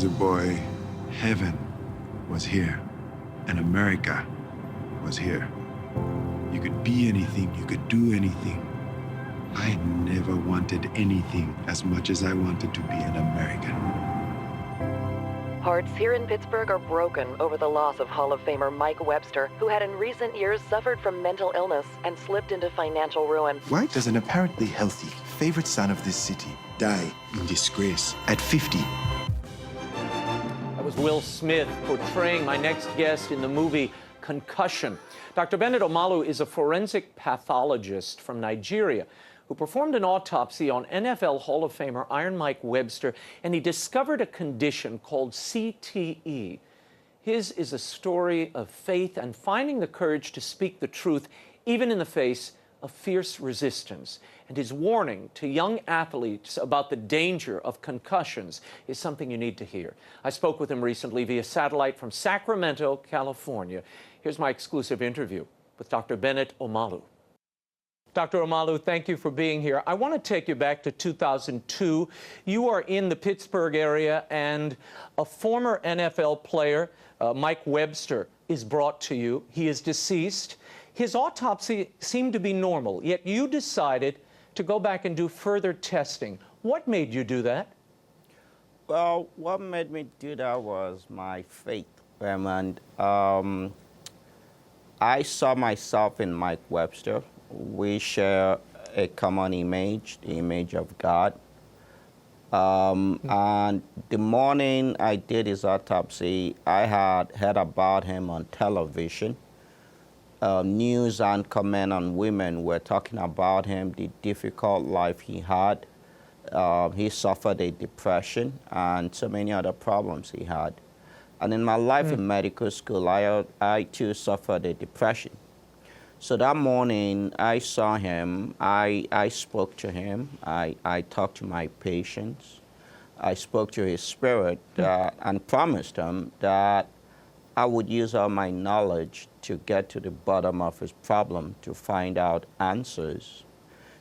a boy, heaven was here, and America was here. You could be anything, you could do anything. I never wanted anything as much as I wanted to be an American. Hearts here in Pittsburgh are broken over the loss of Hall of Famer Mike Webster, who had in recent years suffered from mental illness and slipped into financial ruin. Why does an apparently healthy, favorite son of this city die in disgrace at 50? That was Will Smith portraying my next guest in the movie Concussion. Dr. Bennet Omalu is a forensic pathologist from Nigeria who performed an autopsy on NFL Hall of Famer Iron Mike Webster, and he discovered a condition called CTE. His is a story of faith and finding the courage to speak the truth, even in the face of fierce resistance. And his warning to young athletes about the danger of concussions is something you need to hear. I spoke with him recently via satellite from Sacramento, California. Here's my exclusive interview with Dr. Bennet Omalu. Dr. Omalu, thank you for being here. I want to take you back to 2002. You are in the Pittsburgh area, and a former NFL player, Mike Webster, is brought to you. He is deceased. His autopsy seemed to be normal, yet you decided to go back and do further testing. What made you do that? Well, what made me do that was my faith, Raymond. I saw myself in Mike Webster. We share a common image, the image of God. And the morning I did his autopsy, I had heard about him on television. News anchormen and women were talking about him, the difficult life he had. He suffered a depression and so many other problems he had. And in my life in medical school, I too suffered a depression. So that morning, I saw him, I spoke to him, I talked to my patients, I spoke to his spirit and promised him that I would use all my knowledge to get to the bottom of his problem, to find out answers.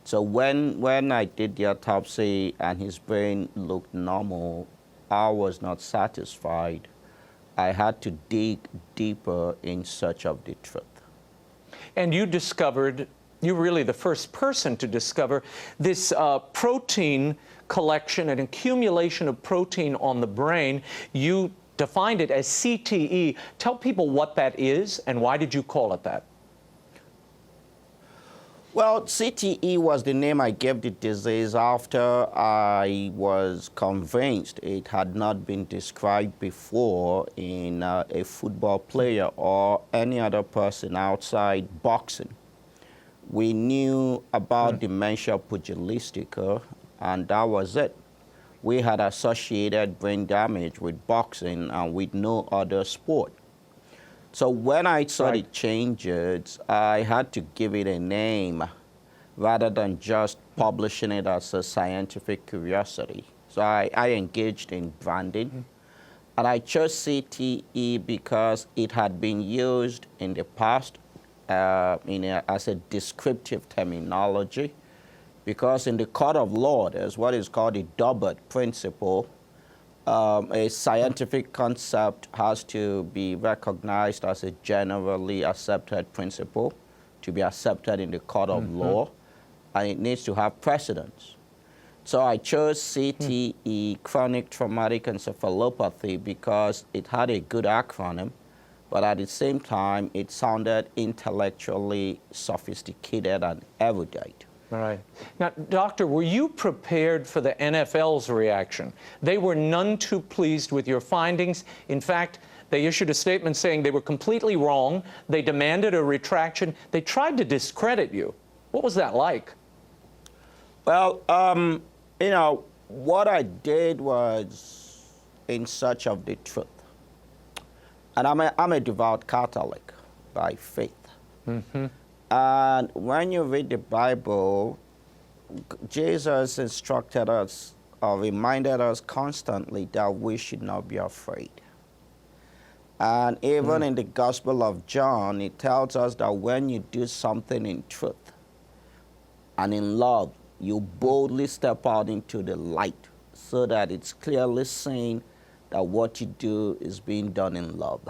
So when I did the autopsy and his brain looked normal, I was not satisfied. I had to dig deeper in search of the truth. And you discovered, you're really the first person to discover this protein collection, an accumulation of protein on the brain. You defined it as CTE. Tell people what that is and why did you call it that? Well, CTE was the name I gave the disease after I was convinced it had not been described before in a football player or any other person outside boxing. We knew about dementia pugilistica, and that was it. We had associated brain damage with boxing and with no other sport. So when I saw the changes, I had to give it a name rather than just publishing it as a scientific curiosity. So I engaged in branding. And I chose CTE because it had been used in the past as a descriptive terminology. Because in the court of law, there's what is called the Dobbert principle. A scientific concept has to be recognized as a generally accepted principle to be accepted in the court of law, and it needs to have precedence. So I chose CTE, chronic traumatic encephalopathy, because it had a good acronym, but at the same time, it sounded intellectually sophisticated and erudite. All right. Now, doctor, were you prepared for the NFL's reaction? They were none too pleased with your findings. In fact, they issued a statement saying they were completely wrong. They demanded a retraction. They tried to discredit you. What was that like? Well, you know, what I did was in search of the truth. And I'm a devout Catholic by faith. And when you read the Bible, Jesus instructed us or reminded us constantly that we should not be afraid. And even in the Gospel of John, it tells us that when you do something in truth and in love, you boldly step out into the light so that it's clearly seen that what you do is being done in love.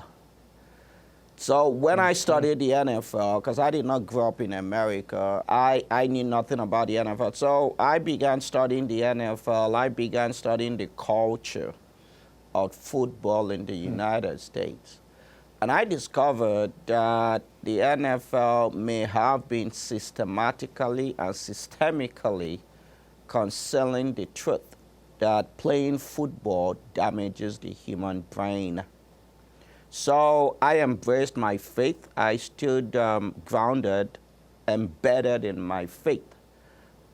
So when I studied the NFL, because I did not grow up in America, I knew nothing about the NFL. So I began studying the NFL. I began studying the culture of football in the United States. And I discovered that the NFL may have been systematically and systemically concealing the truth that playing football damages the human brain. So I embraced my faith. I stood grounded, embedded in my faith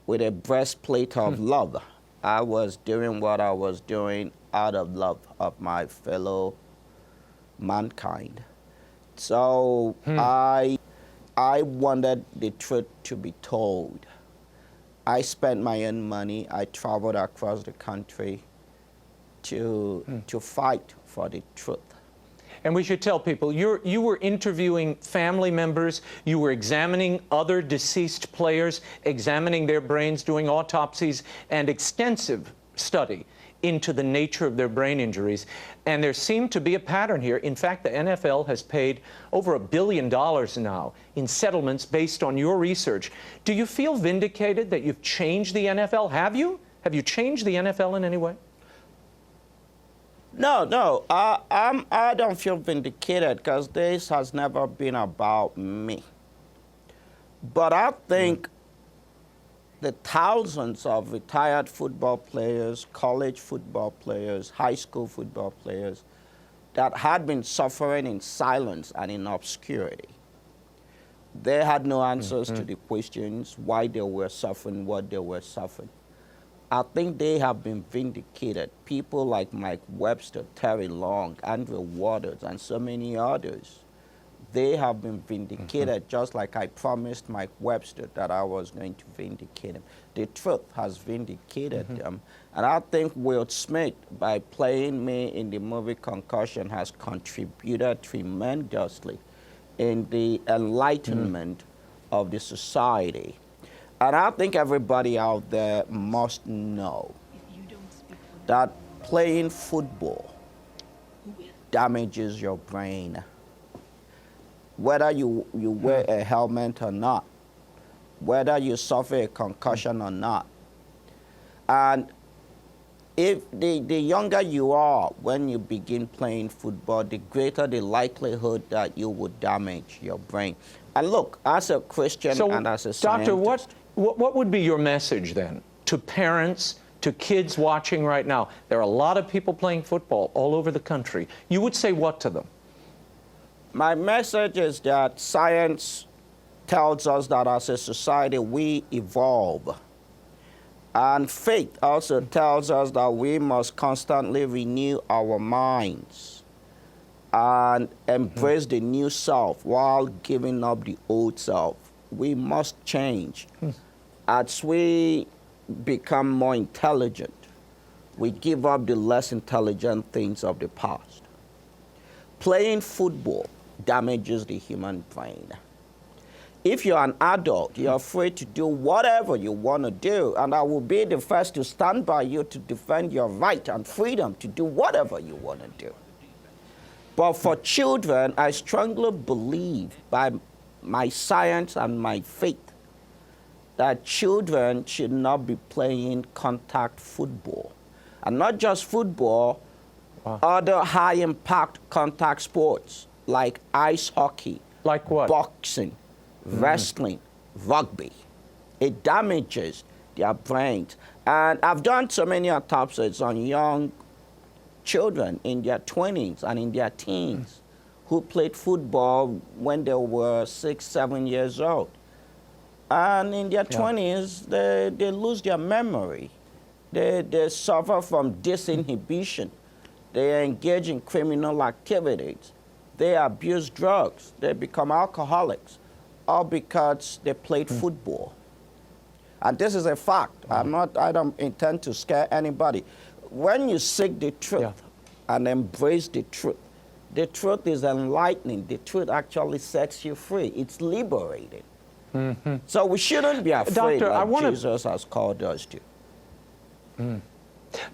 with a breastplate of love. I was doing what I was doing out of love of my fellow mankind. So I wanted the truth to be told. I spent my own money. I traveled across the country to fight for the truth. And we should tell people, you were interviewing family members, you were examining other deceased players, examining their brains, doing autopsies, and extensive study into the nature of their brain injuries. And there seemed to be a pattern here. In fact, the NFL has paid over $1 billion now in settlements based on your research. Do you feel vindicated that you've changed the NFL? Have you? Have you changed the NFL in any way? No, I don't feel vindicated because this has never been about me. But I think the thousands of retired football players, college football players, high school football players that had been suffering in silence and in obscurity, they had no answers to the questions why they were suffering, what they were suffering. I think they have been vindicated. People like Mike Webster, Terry Long, Andrew Waters, and so many others, they have been vindicated just like I promised Mike Webster that I was going to vindicate him. The truth has vindicated them. And I think Will Smith, by playing me in the movie Concussion, has contributed tremendously in the enlightenment of the society. And I think everybody out there must know that playing football damages your brain. Whether you wear a helmet or not, whether you suffer a concussion or not. And if the younger you are when you begin playing football, the greater the likelihood that you would damage your brain. And look, as a Christian and as a scientist... Doctor, what would be your message then to parents, to kids watching right now? There are a lot of people playing football all over the country. You would say what to them? My message is that science tells us that as a society we evolve. And faith also tells us that we must constantly renew our minds and embrace the new self while giving up the old self. We must change. As we become more intelligent, we give up the less intelligent things of the past. Playing football damages the human brain. If you're an adult, you're free to do whatever you want to do, and I will be the first to stand by you to defend your right and freedom to do whatever you want to do. But for children, I strongly believe by my science and my faith that children should not be playing contact football. And not just football, other high-impact contact sports like ice hockey, like what? Boxing, wrestling, rugby. It damages their brains. And I've done so many autopsies on young children in their 20s and in their teens who played football when they were 6, 7 years old. And in their 20s, they lose their memory. They suffer from disinhibition. They engage in criminal activities. They abuse drugs. They become alcoholics, all because they played football. And this is a fact. I don't intend to scare anybody. When you seek the truth and embrace the truth is enlightening. The truth actually sets you free. It's liberating. So we shouldn't be afraid, Doctor, like Jesus has called us to.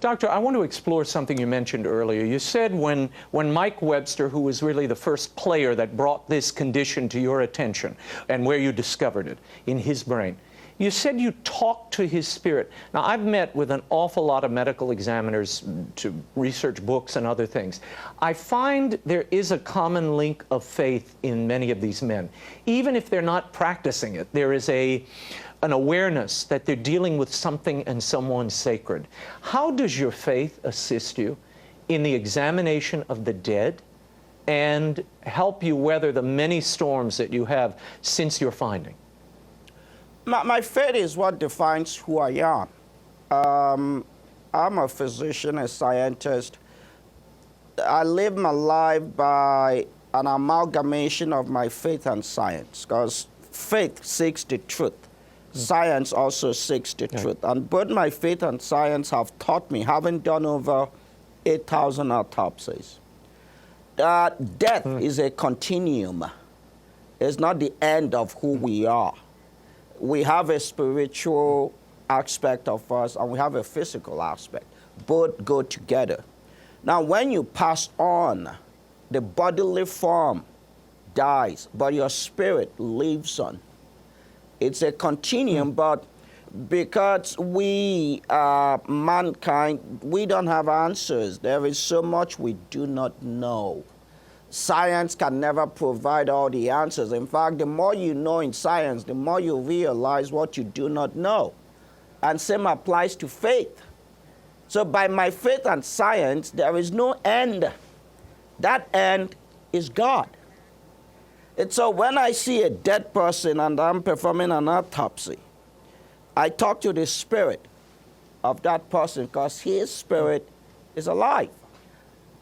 Doctor, I want to explore something you mentioned earlier. You said when Mike Webster, who was really the first player that brought this condition to your attention and where you discovered it in his brain, you said you talked to his spirit. Now, I've met with an awful lot of medical examiners to research books and other things. I find there is a common link of faith in many of these men. Even if they're not practicing it, there is an awareness that they're dealing with something and someone sacred. How does your faith assist you in the examination of the dead and help you weather the many storms that you have since your finding? My faith is what defines who I am. I'm a physician, a scientist. I live my life by an amalgamation of my faith and science, because faith seeks the truth. Science also seeks the truth. And both my faith and science have taught me, having done over 8,000 autopsies, that death is a continuum. It's not the end of who we are. We have a spiritual aspect of us and we have a physical aspect. Both go together. Now, when you pass on, the bodily form dies, but your spirit lives on. It's a continuum, but because we are mankind, we don't have answers. There is so much we do not know. Science can never provide all the answers. In fact, the more you know in science, the more you realize what you do not know. And same applies to faith. So by my faith and science, there is no end. That end is God. And so when I see a dead person and I'm performing an autopsy, I talk to the spirit of that person because his spirit is alive.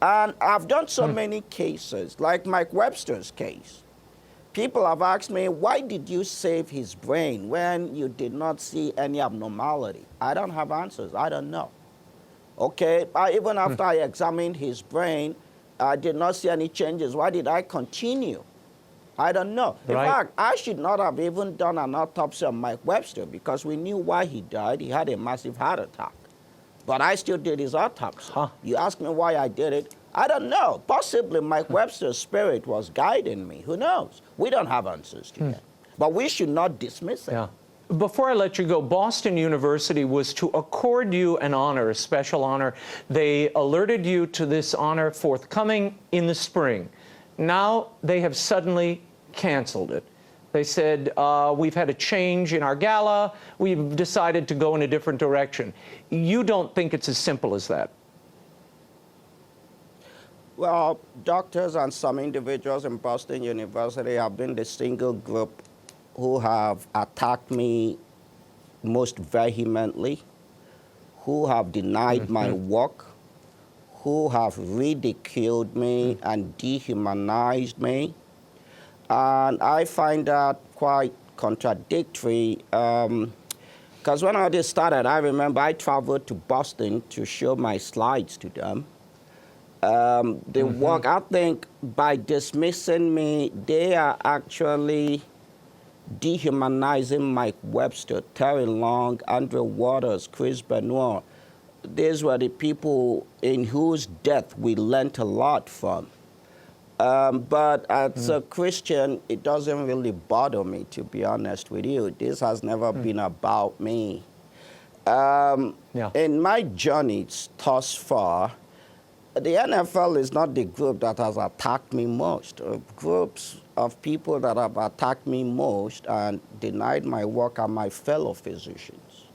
And I've done so many cases, like Mike Webster's case. People have asked me, why did you save his brain when you did not see any abnormality? I don't have answers. I don't know. Okay, even after I examined his brain, I did not see any changes. Why did I continue? I don't know. In fact, I should not have even done an autopsy on Mike Webster because we knew why he died. He had a massive heart attack. But I still did his autopsy. You ask me why I did it, I don't know. Possibly Mike Webster's spirit was guiding me. Who knows? We don't have answers to that. But we should not dismiss it. Yeah. Before I let you go, Boston University was to accord you an honor, a special honor. They alerted you to this honor forthcoming in the spring. Now they have suddenly canceled it. They said, we've had a change in our gala. We've decided to go in a different direction. You don't think it's as simple as that? Well, doctors and some individuals in Boston University have been the single group who have attacked me most vehemently, who have denied my work, who have ridiculed me and dehumanized me. And I find that quite contradictory because when all this started, I remember I traveled to Boston to show my slides to them. The work, I think by dismissing me, they are actually dehumanizing Mike Webster, Terry Long, Andrew Waters, Chris Benoit. These were the people in whose death we learned a lot from. But as a Christian, it doesn't really bother me, to be honest with you. This has never been about me. In my journeys thus far, the NFL is not the group that has attacked me most. Groups of people that have attacked me most and denied my work are my fellow physicians,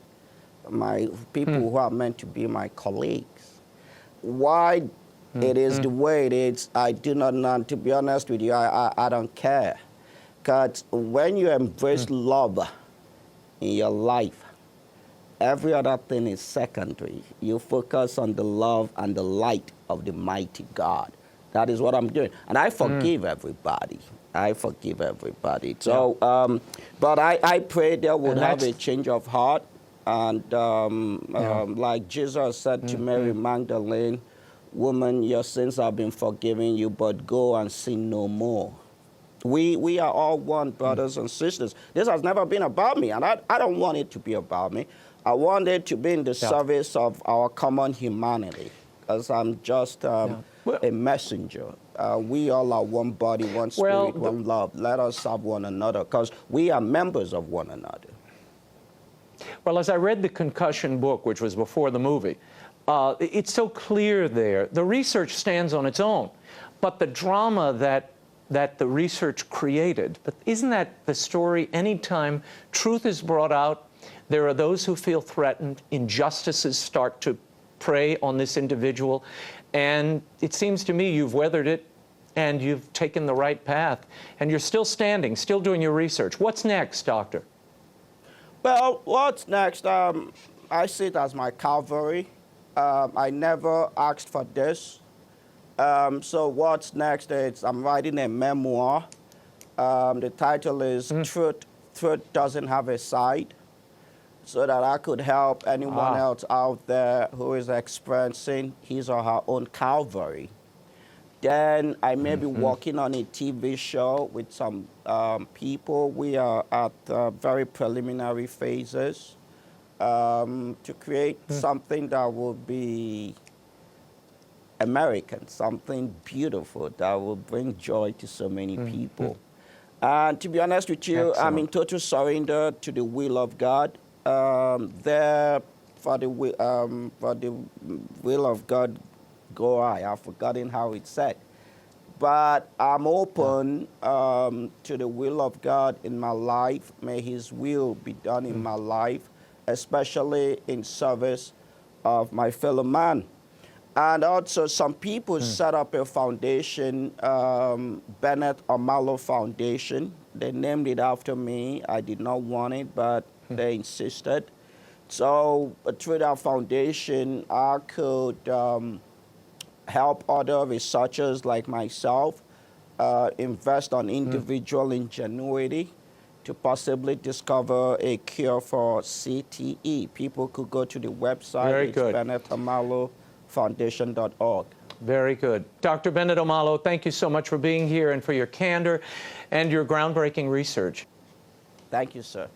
my people who are meant to be my colleagues. Why it is the way it is, I do not know. To be honest with you, I don't care. Because when you embrace love in your life, every other thing is secondary. You focus on the love and the light of the mighty God. That is what I'm doing. And I forgive everybody. I forgive everybody. So, but I pray they would have a change of heart. And like Jesus said to Mary Magdalene, woman, your sins have been forgiven you, but go and sin no more. We are all one, brothers and sisters. This has never been about me, and I don't want it to be about me. I wanted to be in the service of our common humanity, because I'm just a messenger. We all are one body, one spirit, one love. Let us serve one another, because we are members of one another. Well, as I read the concussion book, which was before the movie, it's so clear there. The research stands on its own, but the drama that the research created, but isn't that the story? Anytime truth is brought out, there are those who feel threatened, injustices start to prey on this individual, and it seems to me you've weathered it, and you've taken the right path, and you're still standing, still doing your research. What's next, doctor? Well, what's next? I see it as my Calvary. I never asked for this. So what's next is I'm writing a memoir. The title is Truth Doesn't Have a Side, so that I could help anyone else out there who is experiencing his or her own Calvary. Then I may be working on a TV show with some people. We are at very preliminary phases to create something that will be American, something beautiful that will bring joy to so many people. And to be honest with you, I'm in total surrender to the will of God. There, for the will of God, go I. I've forgotten how it's said. But I'm open to the will of God in my life. May His will be done in my life, especially in service of my fellow man. And also, some people set up a foundation, Bennet Omalu Foundation. They named it after me. I did not want it, but they insisted. So through that foundation, I could help other researchers like myself invest on individual ingenuity to possibly discover a cure for CTE. People could go to the website. It's BennetOmaluFoundation.org. Very good. Dr. Bennet Omalu, thank you so much for being here and for your candor and your groundbreaking research. Thank you, sir.